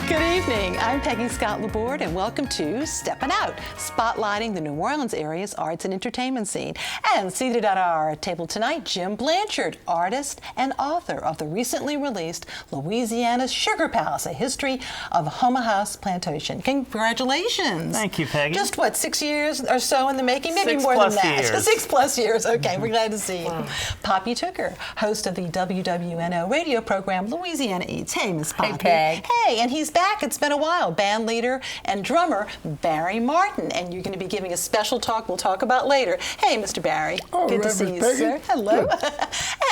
Good evening. I'm Peggy Scott Laborde, and welcome to Steppin Out, spotlighting the New Orleans area's arts and entertainment scene. And seated at our table tonight, Jim Blanchard, artist and author of the recently released Louisiana's Sugar Palace, a history of Houmas House Plantation. Congratulations. Thank you, Peggy. Just what, 6 years or so in the making? Maybe more than that. 6+ years. Okay, we're glad to see you. Wow. Poppy Tooker, host of the WWNO radio program Louisiana Eats. Hey, Miss Poppy. Hey, Peg. Hey, and he's back. It's been a while. Band leader and drummer Barry Martyn, and you're going to be giving a special talk we'll talk about later. Hey, Mr. Barry. Good to see you, Peggy. sir. Hello.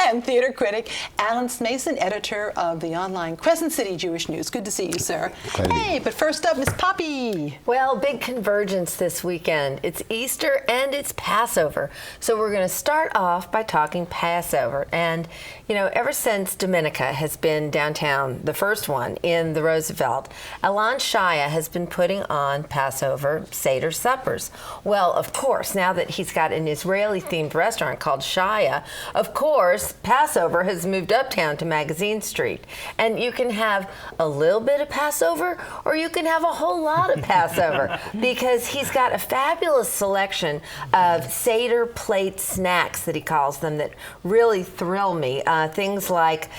And theater critic Alan Smason, editor of the online Crescent City Jewish News. Good to see you, sir. Hey, but first up, Miss Poppy. Well, big convergence this weekend. It's Easter and it's Passover. So we're going to start off by talking Passover. And, you know, ever since Dominica has been downtown, the first one in the Roosevelt, Alan Shaya has been putting on Passover Seder suppers. Well, of course, now that he's got an Israeli-themed restaurant called Shaya, of course, Passover has moved uptown to Magazine Street. And you can have a little bit of Passover, or you can have a whole lot of Passover, because he's got a fabulous selection of Seder plate snacks that he calls them that really thrill me. Things like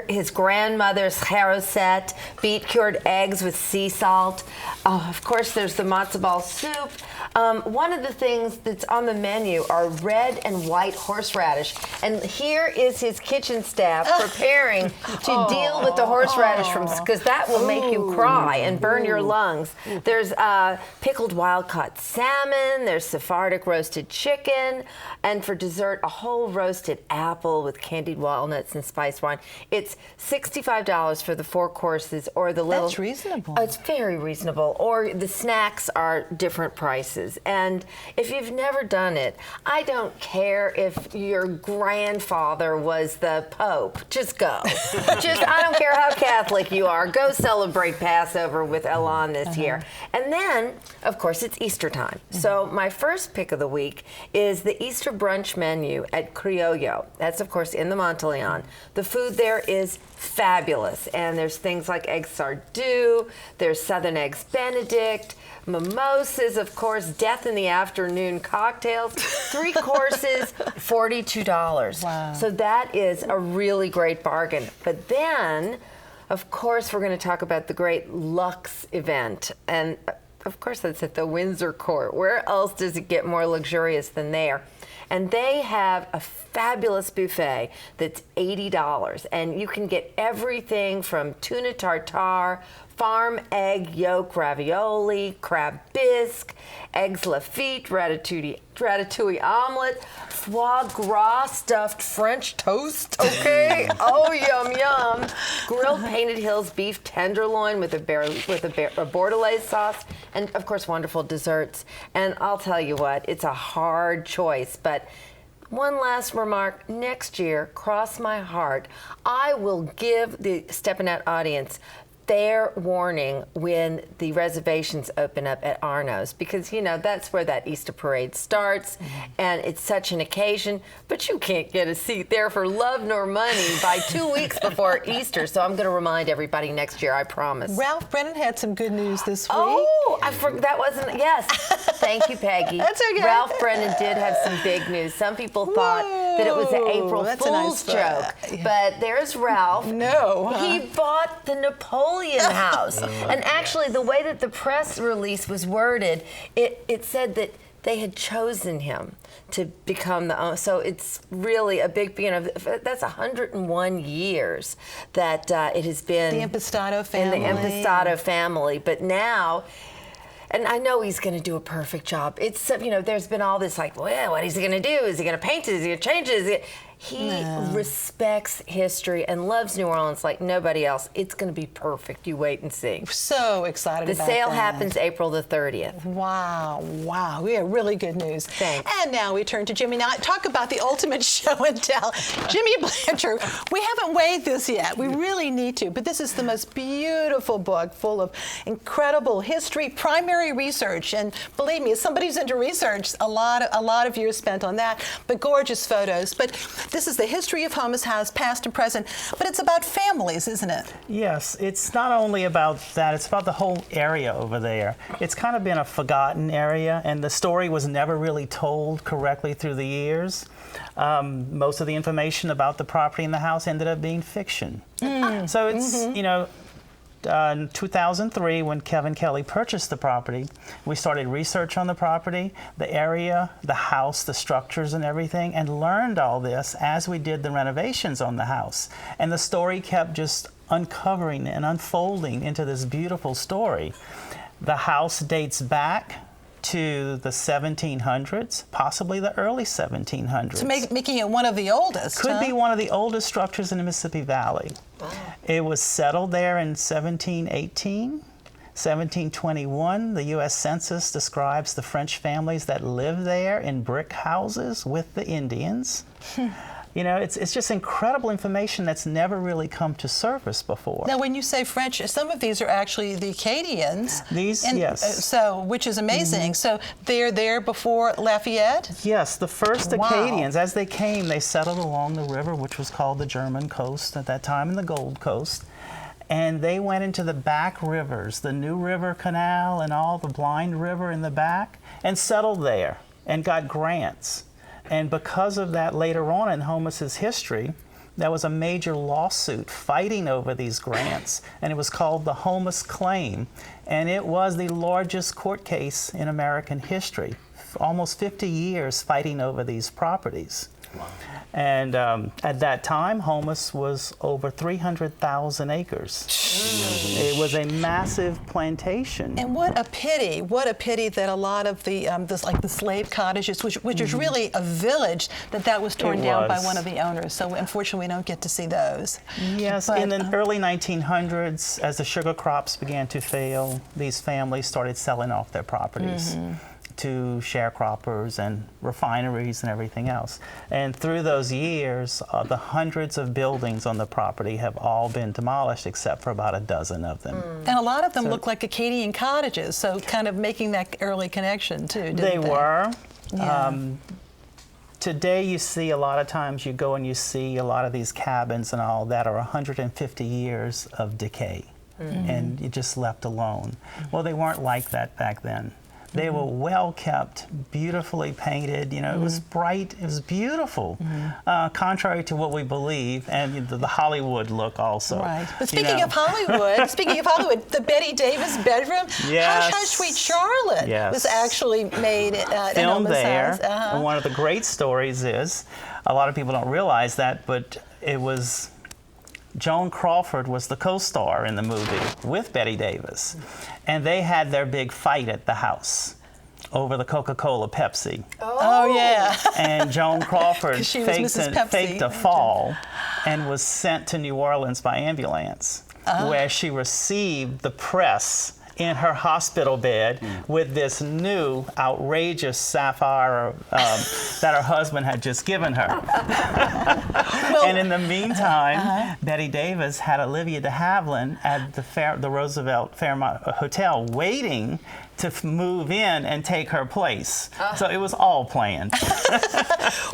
his grandmother's haroset, beet-cured eggs with sea salt. Of course, there's the matzo ball soup. One of the things that's on the menu are red and white horseradish. And here is his kitchen staff preparing to deal with the horseradish, because that will make you cry and burn your lungs. There's pickled wild-caught salmon. There's Sephardic roasted chicken. And for dessert, a whole roasted apple with candied walnuts and spiced wine. It's $65 for the 4 courses, or the little... That's reasonable. It's very reasonable. Or the snacks are different prices. And if you've never done it, I don't care if your grandfather was the Pope. Just go. I don't care how Catholic you are. Go celebrate Passover with Elan this year. And then, of course, it's Easter time. So my first pick of the week is the Easter brunch menu at Criollo. That's, of course, in the Monteleon. The food there is fabulous. And there's things like egg sardou, there's Southern eggs Benedict, mimosas, of course, death in the afternoon cocktails, 3 courses, $42. Wow. So that is a really great bargain. But then, of course, we're going to talk about the great Lux event. And of course, that's at the Windsor Court. Where else does it get more luxurious than there? And they have a fabulous buffet that's $80. And you can get everything from tuna tartare, farm egg yolk ravioli, crab bisque, eggs Lafitte, ratatouille omelet, foie gras stuffed French toast, okay? Oh, yum, yum. Grilled Painted Hills beef tenderloin with a bordelaise sauce, and, of course, wonderful desserts. And I'll tell you what, it's a hard choice, but one last remark. Next year, cross my heart, I will give the Steppin Out audience fair warning when the reservations open up at Arno's, because, you know, that's where that Easter parade starts, and it's such an occasion, but you can't get a seat there for love nor money by 2 weeks before Easter, so I'm going to remind everybody next year, I promise. Ralph Brennan had some good news this week. Oh, that wasn't, yes. Thank you, Peggy. That's okay. Ralph Brennan did have some big news. Some people thought that it was an April Fool's joke, but there's Ralph. No. He bought the Napoleon House. And actually, the way that the press release was worded, it said that they had chosen him to become the owner. So it's really a big, you know, that's 101 years that it has been the Impastato family. In the Impastato family. But now, and I know he's going to do a perfect job. It's, you know, there's been all this like, well, what is he going to do? Is he going to paint it? Is he going to change it? He respects history and loves New Orleans like nobody else. It's going to be perfect. You wait and see. So excited about that. The sale happens April the 30th. Wow, wow. We have really good news. Thanks. And now we turn to Jimmy. Now, talk about the ultimate show and tell. Jimmy Blanchard, we haven't weighed this yet. We really need to. But this is the most beautiful book full of incredible history, primary research. And believe me, as somebody who's into research, a lot of years spent on that, but gorgeous photos. But this is the history of Houmas House, past and present, but it's about families, isn't it? Yes, it's not only about that, it's about the whole area over there. It's kind of been a forgotten area, and the story was never really told correctly through the years. Most of the information about the property and the house ended up being fiction. So it's, you know, in 2003, when Kevin Kelly purchased the property, we started research on the property, the area, the house, the structures and everything, and learned all this as we did the renovations on the house. And the story kept just uncovering and unfolding into this beautiful story. The house dates back to the 1700s, possibly the early 1700s. So making it one of the oldest. Could be one of the oldest structures in the Mississippi Valley. Wow. It was settled there in 1718. 1721, the U.S. Census describes the French families that lived there in brick houses with the Indians. You know, it's just incredible information that's never really come to surface before. Now, when you say French, some of these are actually the Acadians. These, yes. So, which is amazing. So, they're there before Lafayette? Yes, the first Acadians, as they came, they settled along the river, which was called the German Coast at that time, and the Gold Coast. And they went into the back rivers, the New River Canal and all the Blind River in the back, and settled there and got grants. And because of that, later on in Houmas's history, there was a major lawsuit fighting over these grants, and it was called the Houmas Claim, and it was the largest court case in American history, almost 50 years fighting over these properties. Wow. And at that time, Houmas was over 300,000 acres. It was a massive plantation. And what a pity that a lot of the, like the slave cottages, which is really a village, that was torn down by one of the owners. So unfortunately, we don't get to see those. Yes, but in the early 1900s, as the sugar crops began to fail, these families started selling off their properties to sharecroppers and refineries and everything else. And through those years, the hundreds of buildings on the property have all been demolished except for about a dozen of them. And a lot of them look like Acadian cottages, so kind of making that early connection too, didn't they? They were. Yeah. Today you see a lot of times you go and you see a lot of these cabins and all that are 150 years of decay and you just left alone. Well, they weren't like that back then. They were well kept, beautifully painted. You know, it was bright. It was beautiful, contrary to what we believe, and the Hollywood look also. Right. But speaking of Hollywood, the Betty Davis bedroom, yes. Hush Hush Sweet Charlotte was actually made at filmed there. House. And one of the great stories is, a lot of people don't realize that, but it was Joan Crawford was the co-star in the movie with Betty Davis. And they had their big fight at the house over the Coca-Cola Pepsi. Oh yeah. And Joan Crawford faked a fall and was sent to New Orleans by ambulance, where she received the press in her hospital bed with this new outrageous sapphire that her husband had just given her. And in the meantime, Betty Davis had Olivia de Havilland at the Roosevelt Fairmont Hotel waiting to move in and take her place. So it was all planned.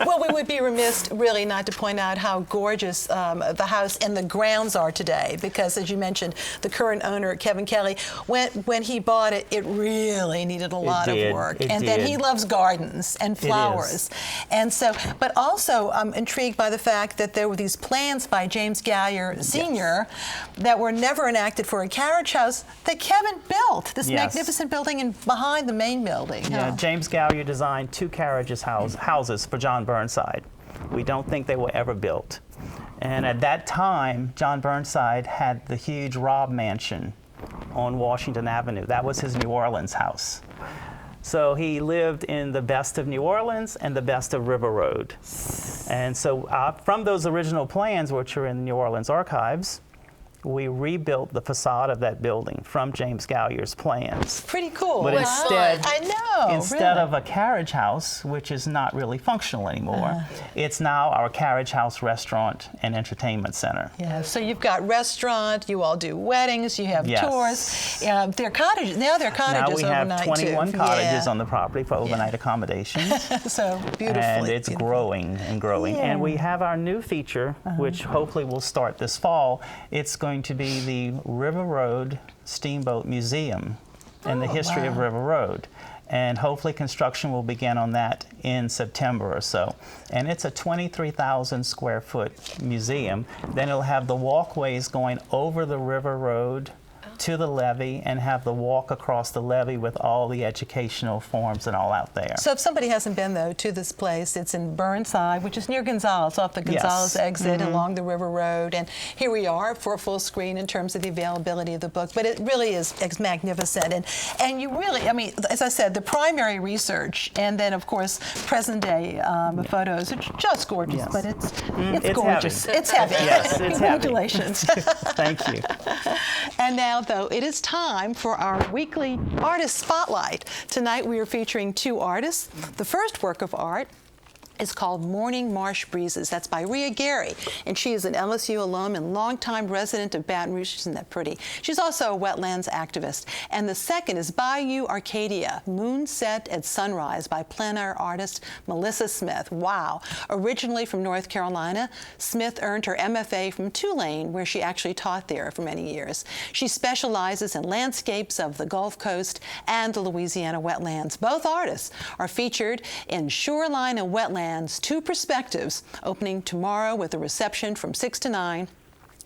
Well, we would be remiss really not to point out how gorgeous the house and the grounds are today, because as you mentioned, the current owner, Kevin Kelly, when he bought it, it really needed a lot of work. Then he loves gardens and flowers. And so, but also I'm intrigued by the fact that there were these plans by James Gallier Sr. that were never enacted for a carriage house that Kevin built, this magnificent building behind the main building. Yeah, James Gallier designed 2 carriages houses for John Burnside. We don't think they were ever built. And at that time, John Burnside had the huge Robb Mansion on Washington Avenue. That was his New Orleans house. So he lived in the best of New Orleans and the best of River Road. And so from those original plans, which are in the New Orleans archives, we rebuilt the facade of that building from James Galyer's plans. Pretty cool. But instead, I know. Instead really. of a carriage house, which is not really functional anymore, it's now our carriage house restaurant and entertainment center. Yeah, so you've got restaurant, you all do weddings, you have Yes. tours. They're cottages. Now they're cottages Now we have overnight 21 too. cottages Yeah. on the property for overnight accommodations. So beautifully. And it's growing and growing. Yeah. And we have our new feature, which hopefully will start this fall. It's going to be the River Road Steamboat Museum and the history of River Road. And hopefully construction will begin on that in September or so. And it's a 23,000 square foot museum. Then it'll have the walkways going over the River Road to the levee and have the walk across the levee with all the educational forms and all out there. So if somebody hasn't been, though, to this place, it's in Burnside, which is near Gonzales, off the Gonzales exit along the River Road. And here we are for a full screen in terms of the availability of the book. But it really is magnificent. And you really, I mean, as I said, the primary research and then, of course, present-day photos are just gorgeous. But it's gorgeous. Heavy. It's heavy. Yes, it's Congratulations. heavy. Thank you. And now, though, it is time for our weekly Artist Spotlight. Tonight we are featuring two artists. The first work of art is called Morning Marsh Breezes. That's by Rhea Gary, and she is an LSU alum and longtime resident of Baton Rouge. Isn't that pretty? She's also a wetlands activist. And the second is Bayou, Arcadia, Moonset at Sunrise by plein air artist Melissa Smith. Wow. Originally from North Carolina, Smith earned her MFA from Tulane, where she actually taught there for many years. She specializes in landscapes of the Gulf Coast and the Louisiana wetlands. Both artists are featured in Shoreline and Wetlands, Two Perspectives, opening tomorrow with a reception from 6 to 9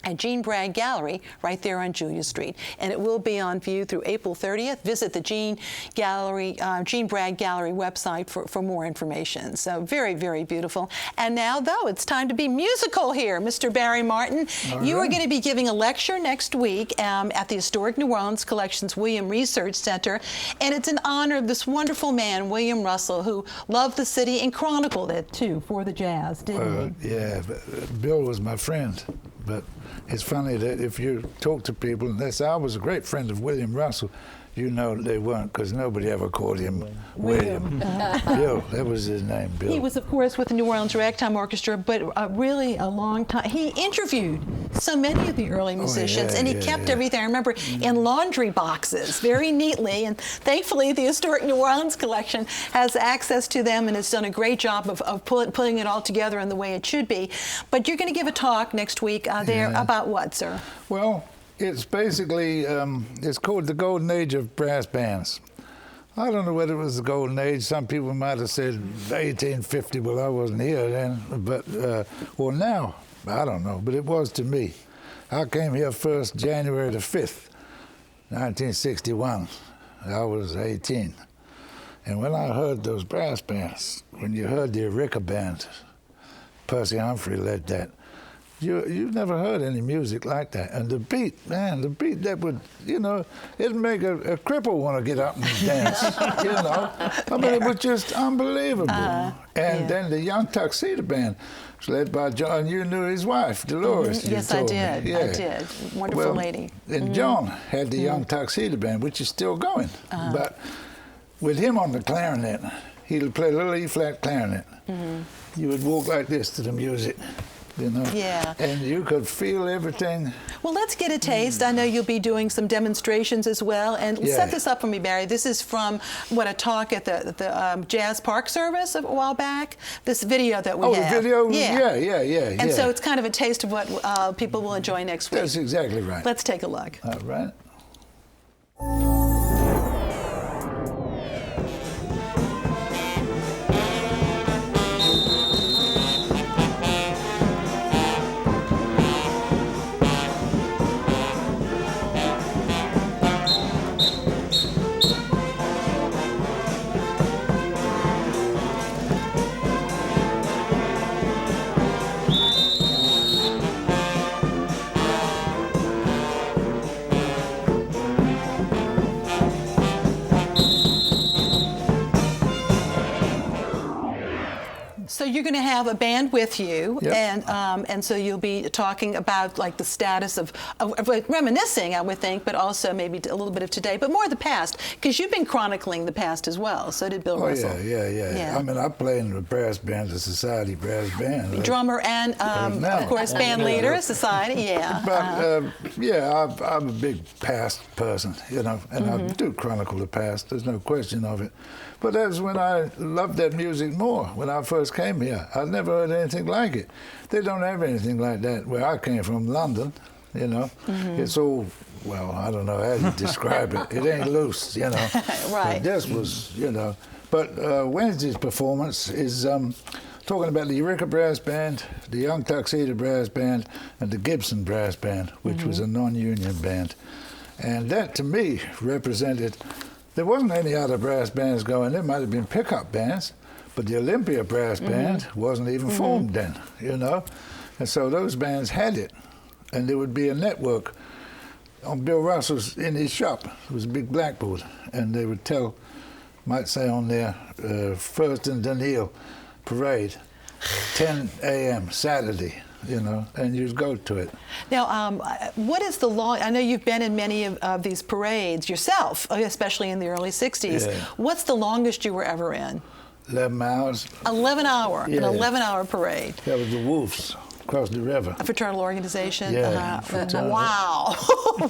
at Jean Bragg Gallery right there on Julia Street. And it will be on view through April 30th. Visit the Jean Bragg Gallery website for more information. So very, very beautiful. And now, though, it's time to be musical here. Mr. Barry Martyn, you are going to be giving a lecture next week at the Historic New Orleans Collection's William Research Center. And it's in honor of this wonderful man, William Russell, who loved the city and chronicled it, too, for the jazz, didn't he? Yeah, Bill was my friend. But it's funny that if you talk to people, and they say, I was a great friend of William Russell, you know they weren't, because nobody ever called him William. Bill, that was his name, Bill. He was, of course, with the New Orleans Ragtime Orchestra, but really a long time. He interviewed so many of the early musicians, and he kept everything, I remember, in laundry boxes very neatly. And thankfully, the Historic New Orleans Collection has access to them and has done a great job of putting it all together in the way it should be. But you're going to give a talk next week there about what, sir? Well, it's basically, it's called the Golden Age of Brass Bands. I don't know whether it was the Golden Age. Some people might have said 1850. Well, I wasn't here then. But, well, now, I don't know. But it was to me. I came here first January the 5th, 1961. I was 18. And when I heard those brass bands, when you heard the Eureka Band, Percy Humphrey led that, you've never heard any music like that. And the beat, man, the beat that would, you know, it'd make a cripple want to get up and dance, you know. I mean, it was just unbelievable. And then the Young Tuxedo Band was led by John. You knew his wife, Dolores. Yes, I did. Yeah. I did. Wonderful lady. And John had the Young Tuxedo Band, which is still going. But with him on the clarinet, he'd play a little E-flat clarinet. You would walk like this to the music. You know? Yeah. And you could feel everything. Well, let's get a taste. I know you'll be doing some demonstrations as well. And set this up for me, Barry. This is from, a talk at the Jazz Park Service a while back. This video that we have. Oh, the video? Yeah. And so it's kind of a taste of what people will enjoy next week. That's exactly right. Let's take a look. All right. going to have a band with you, Yep. and so you'll be talking about like the status of reminiscing, I would think, but also maybe a little bit of today, but more the past, because you've been chronicling the past as well. So did Bill Russell. Yeah. I mean, I play in the brass band, the Society Brass Band. Drummer and, of course, band leader, Society. Yeah. But I'm a big past person, and I do chronicle the past. There's no question of it. But that's when I loved that music more, when I first came here. I'd never heard anything like it. They don't have anything like that where I came from, London, It's all, well, I don't know how you describe it. It ain't loose, Right. But this was, But Wednesday's performance is talking about the Eureka Brass Band, the Young Tuxedo Brass Band, and the Gibson Brass Band, which was a non-union band. And that, to me, represented... There wasn't any other brass bands going. There might have been pickup bands, but the Olympia Brass Band wasn't even formed then, And so those bands had it. And there would be a network on Bill Russell's, in his shop. It was a big blackboard. And they would might say on there, First and Daniel Parade, 10 a.m. Saturday. And you'd go to it. Now, what is the long? I know you've been in many of these parades yourself, especially in the early '60s. Yeah. What's the longest you were ever in? 11 hours. 11 hour, Yeah. an 11-hour parade. That was the Wolves across the river. A fraternal organization? Yeah. Fraternal. Wow.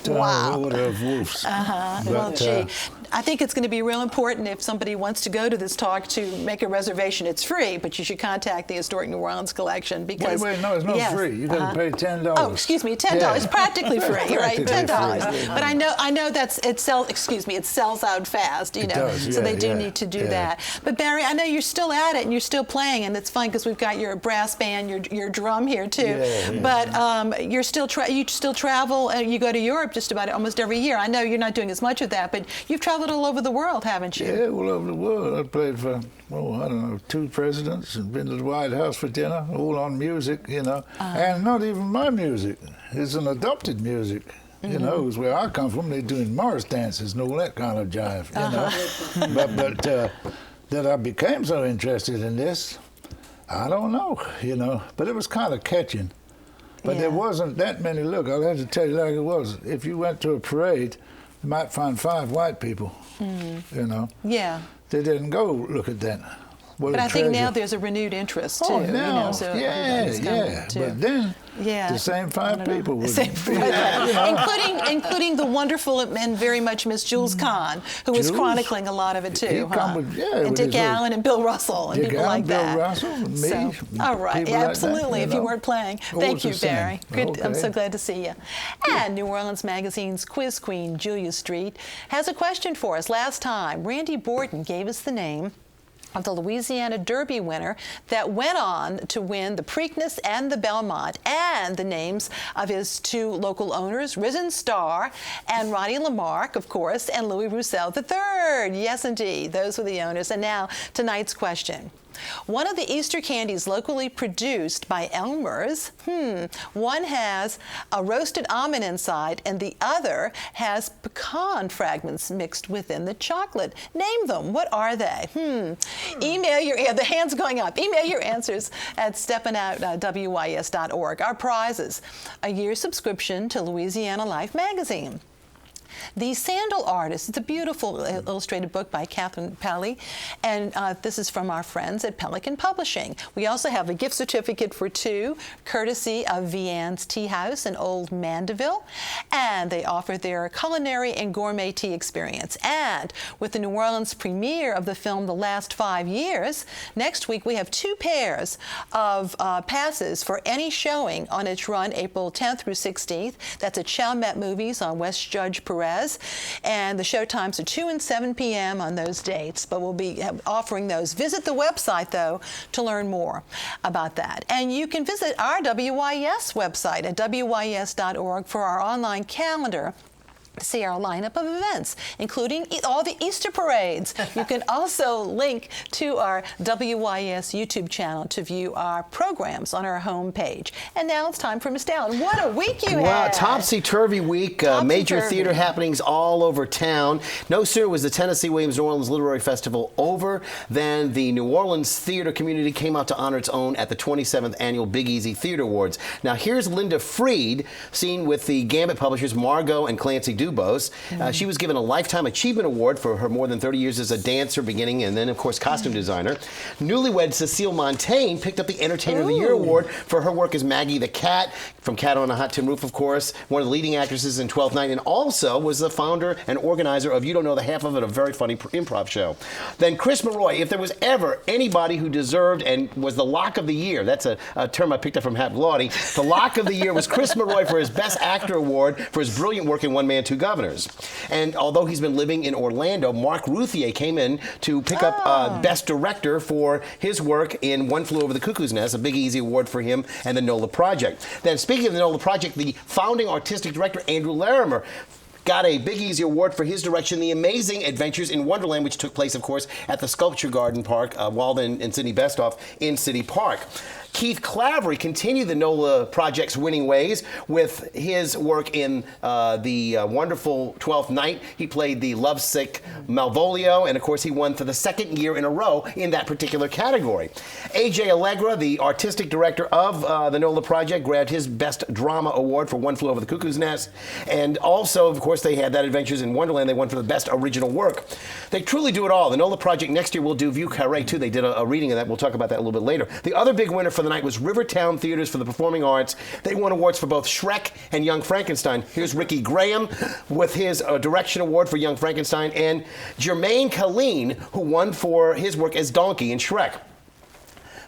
Wow. Order of Wolves. Well, gee, I think it's going to be real important if somebody wants to go to this talk to make a reservation. It's free, but you should contact the Historic New Orleans Collection because... Wait, no, it's not free. You got to pay $10. Oh, excuse me, $10. Yeah. It's practically free, right? $10. Free. But I know it sells out fast, It does, so they do yeah, need to do yeah. that. But Barry, I know you're still at it and you're still playing, and it's fun because we've got your brass band, your drum here too. Yeah. But you still travel. You go to Europe just about almost every year. I know you're not doing as much of that, but you've traveled all over the world, haven't you? Yeah, all over the world. I played for, I don't know, 2 presidents and been to the White House for dinner, all on music, And not even my music. It's an adopted music. It's where I come from. They're doing Morris dances and all that kind of jive, But that I became so interested in this, I don't know, But it was kind of catching. But there wasn't that many. Look, I'll have to tell you like it was. If you went to a parade, you might find 5 white people, Yeah. They didn't go look at that. But I think now there's a renewed interest, too. Oh, now, so yeah. too. But then, the same 5 people would be, including the wonderful and very much Miss Jules Kahn, who was chronicling a lot of it, too. And Dick Allen and Bill Russell and people like that. Bill Russell, and me. So, all right, absolutely, like that, if you weren't playing. Thank you, Barry. Good. Okay. I'm so glad to see you. And New Orleans Magazine's quiz queen, Julia Street, has a question for us. Last time, Randy Borden gave us the name of the Louisiana Derby winner that went on to win the Preakness and the Belmont, and the names of his 2 local owners, Risen Star and Ronnie Lamarck, of course, and Louis Roussel III. Yes, indeed, those were the owners. And now, tonight's question. One of the Easter candies locally produced by Elmer's, one has a roasted almond inside and the other has pecan fragments mixed within the chocolate. Name them. What are they? Email the hands going up. Email your answers at steppinout.wys.org. Our prizes: a year's subscription to Louisiana Life magazine. The Sandal Artist. It's a beautiful illustrated book by Catherine Pally, and this is from our friends at Pelican Publishing. We also have a gift certificate for 2, courtesy of Vianne's Tea House in Old Mandeville, and they offer their culinary and gourmet tea experience. And with the New Orleans premiere of the film The Last 5 Years, next week we have 2 pairs of passes for any showing on its run April 10th through 16th. That's at Chalmette Movies on West Judge Perez. And the show times are 2 and 7 p.m. on those dates, but we'll be offering those. Visit the website, though, to learn more about that. And you can visit our WYS website at wys.org for our online calendar to see our lineup of events, including all the Easter parades. You can also link to our WYS YouTube channel to view our programs on our homepage. And now it's time for Miss Dowd. What a week you had! Wow, topsy-turvy week. Major theater happenings all over town. No sooner was the Tennessee Williams New Orleans Literary Festival over than the New Orleans theater community came out to honor its own at the 27th Annual Big Easy Theater Awards. Now here's Linda Freed, seen with the Gambit publishers Margo and Clancy DuBos. She was given a Lifetime Achievement Award for her more than 30 years as a dancer beginning, and then, of course, costume designer. Newlywed Cecily Monteyne picked up the Entertainer of the Year Award for her work as Maggie the Cat, from Cat on a Hot Tin Roof, of course, one of the leading actresses in 12th Night, and also was the founder and organizer of You Don't Know the Half of It, a very funny improv show. Then Chris Marroy, if there was ever anybody who deserved and was the Lock of the Year, that's a term I picked up from Hap Glaude, the Lock of the Year was Chris Marroy for his Best Actor Award for his brilliant work in One Man, Two Governors. And although he's been living in Orlando, Mark Routhier came in to pick up Best Director for his work in One Flew Over the Cuckoo's Nest, a Big Easy Award for him and the NOLA Project. Then speaking of the NOLA Project, the founding artistic director, Andrew Larimer, got a Big Easy Award for his direction, The Amazing Adventures in Wonderland, which took place, of course, at the Sculpture Garden Park, Walden and Sidney Bestoff in City Park. Keith Claverie continued the NOLA Project's winning ways with his work in the wonderful 12th Night. He played the lovesick Malvolio, and of course he won for the second year in a row in that particular category. A.J. Allegra, the artistic director of the NOLA Project, grabbed his Best Drama Award for One Flew Over the Cuckoo's Nest. And also, of course, they had that Adventures in Wonderland. They won for the Best Original Work. They truly do it all. The NOLA Project next year will do Vieux Carré, too. They did a reading of that. We'll talk about that a little bit later. The other big winner for the night was Rivertown Theaters for the Performing Arts. They won awards for both Shrek and Young Frankenstein. Here's Ricky Graham with his Direction Award for Young Frankenstein, and Jermaine Keelen, who won for his work as Donkey in Shrek.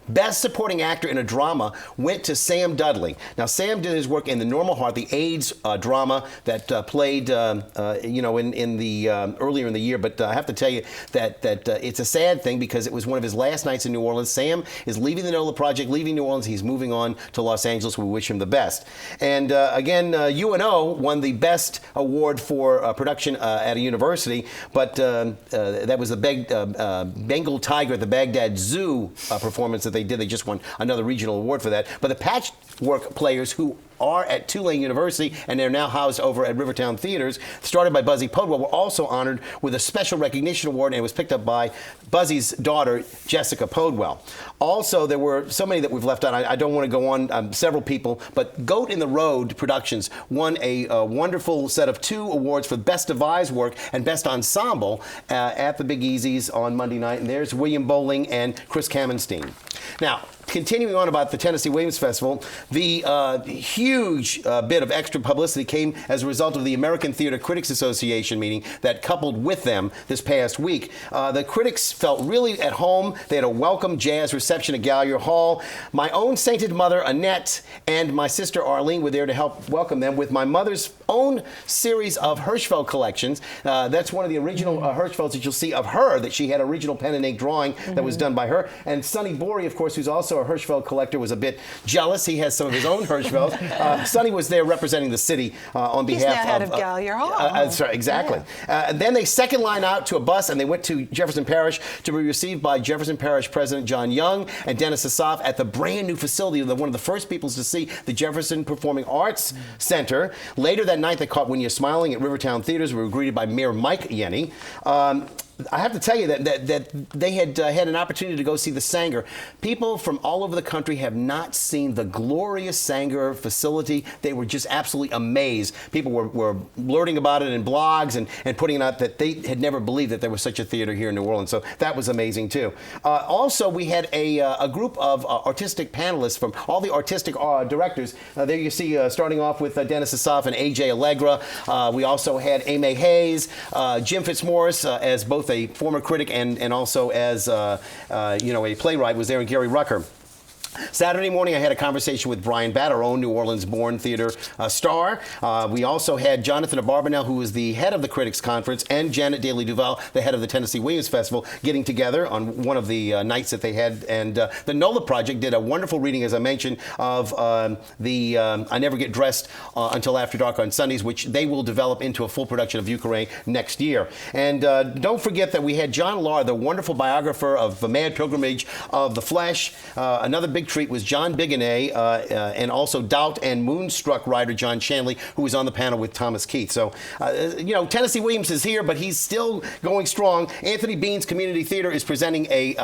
Best Supporting Actor in a Drama went to Sam Dudley. Now, Sam did his work in The Normal Heart, the AIDS drama that played, in the earlier in the year. But I have to tell you that it's a sad thing because it was one of his last nights in New Orleans. Sam is leaving the NOLA Project, leaving New Orleans. He's moving on to Los Angeles. We wish him the best. And again, UNO won the Best Award for production at a university, but that was the Bengal Tiger at the Baghdad Zoo performance that they did. They just won another regional award for that. But the Patchwork Players, who are at Tulane University, and they're now housed over at Rivertown Theaters, started by Buzzy Podewell, were also honored with a special recognition award, and it was picked up by Buzzy's daughter, Jessica Podewell. Also, there were so many that we've left out. I don't want to go on, several people, but Goat in the Road Productions won a wonderful set of 2 awards for Best Devised Work and Best Ensemble at the Big Easies on Monday night, and there's William Bowling and Chris Kamenstein. Now, continuing on about the Tennessee Williams Festival, the huge bit of extra publicity came as a result of the American Theater Critics Association meeting that coupled with them this past week. The critics felt really at home. They had a welcome jazz reception at Gallier Hall. My own sainted mother, Annette, and my sister, Arlene, were there to help welcome them with my mother's own series of Hirschfeld collections. That's one of the original Hirschfelds that you'll see of her, that she had an original pen and ink drawing that was done by her. And Sonny Bory, of course, who's also a Hirschfeld collector, was a bit jealous. He has some of his own Hirschfelds. Sonny was there representing the city on behalf of... He's now head of Gallier Hall. That's right, exactly. Yeah. Then they second line out to a bus, and they went to Jefferson Parish to be received by Jefferson Parish President John Young and Dennis Asaf at the brand new facility. They're one of the first people to see the Jefferson Performing Arts Center. Later that night, they caught When You're Smiling at Rivertown Theaters. We were greeted by Mayor Mike Yenny. I have to tell you that they had had an opportunity to go see the Sanger. People from all over the country have not seen the glorious Sanger facility. They were just absolutely amazed. People were blurting about it in blogs and putting it out that they had never believed that there was such a theater here in New Orleans. So that was amazing, too. Also, we had a group of artistic panelists from all the artistic directors. There you see, starting off with Dennis Asaf and A.J. Allegra. We also had Aimee Hayes, Jim Fitzmaurice as both a former critic and also as a playwright was there, and Gary Rucker. Saturday morning, I had a conversation with Bryan Batt, our own New Orleans-born theater star. We also had Jonathan Abarbanel, who is the head of the Critics Conference, and Janet Daly Duval, the head of the Tennessee Williams Festival, getting together on one of the nights that they had. And the NOLA Project did a wonderful reading, as I mentioned, of the I Never Get Dressed Until After Dark on Sundays, which they will develop into a full production of Euchre next year. And don't forget that we had John Lahr, the wonderful biographer of The Mad Pilgrimage of the Flesh. Another big treat was John Bigonet and also Doubt and Moonstruck writer John Shanley, who was on the panel with Thomas Keith. So, you know, Tennessee Williams is here, but he's still going strong. Anthony Bean's Community Theater is presenting a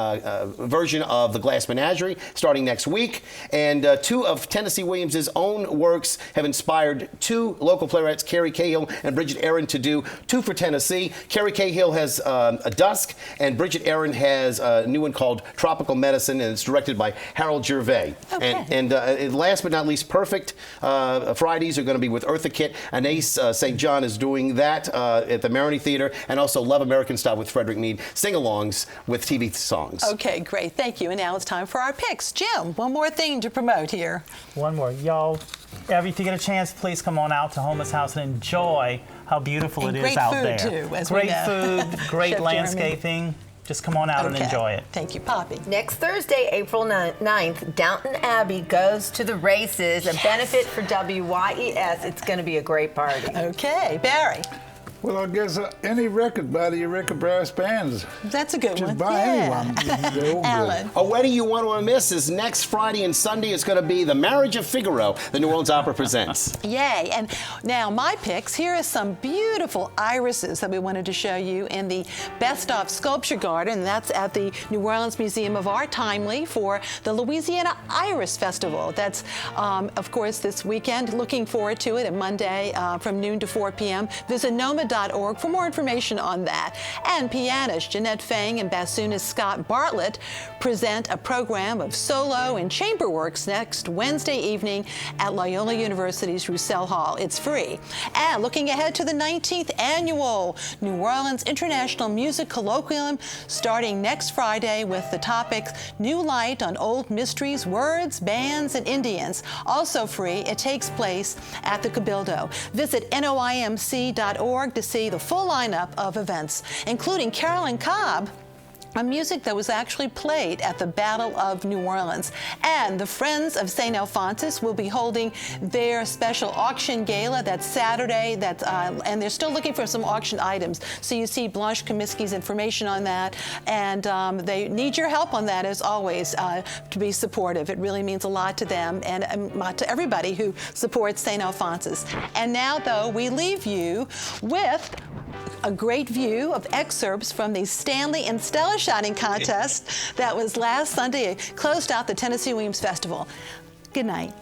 version of the Glass Menagerie starting next week. And two of Tennessee Williams' own works have inspired two local playwrights, Carrie Cahill and Bridget Aaron, to do two for Tennessee. Carrie Cahill has A Dusk, and Bridget Aaron has a new one called Tropical Medicine, and it's directed by Harold Gervais. Okay. And last but not least, Perfect Fridays are going to be with Eartha Kitt. Anais St. John is doing that at the Marroy Theater, and also Love American Style with Frederick Mead, sing-alongs with TV songs. Okay, great. Thank you. And now it's time for our picks. Jim, one more thing to promote here. One more. Y'all, if you get a chance, please come on out to Houmas House and enjoy how beautiful And it is out there. great food, too, as we great know. food, great Chef landscaping. Just come on out and enjoy it. Thank you, Poppy. Next Thursday, April 9th, Downton Abbey goes to the races, a benefit for WYES. It's going to be a great party. Okay, Barry. Well, I guess any record by the Eureka Brass Bands. That's a good Just one. buy anyone. They're all good. Alan. A wedding you want to miss is next Friday and Sunday. It's going to be The Marriage of Figaro, the New Orleans Opera presents. Yay. And now my picks. Here are some beautiful irises that we wanted to show you in the Best of Sculpture Garden. That's at the New Orleans Museum of Art, timely for the Louisiana Iris Festival. That's, of course, this weekend. Looking forward to it on Monday from noon to 4 p.m. Visit NOMA.org for more information on that. And pianist Jeanette Fang and bassoonist Scott Bartlett present a program of solo and chamber works next Wednesday evening at Loyola University's Roussel Hall. It's free. And looking ahead to the 19th annual New Orleans International Music Colloquium starting next Friday with the topic New Light on Old Mysteries, Words, Bands, and Indians. Also free, it takes place at the Cabildo. Visit noimc.org to see the full lineup of events, including Carolyn Cobb, a music that was actually played at the Battle of New Orleans. And the Friends of St. Alphonsus will be holding their special auction gala. That's Saturday, and they're still looking for some auction items. So you see Blanche Comiskey's information on that, and they need your help on that, as always, to be supportive. It really means a lot to them and to everybody who supports St. Alphonsus. And now, though, we leave you with a great view of excerpts from the Stanley and Stella Shining contest that was last Sunday. It closed out the Tennessee Williams Festival. Good night.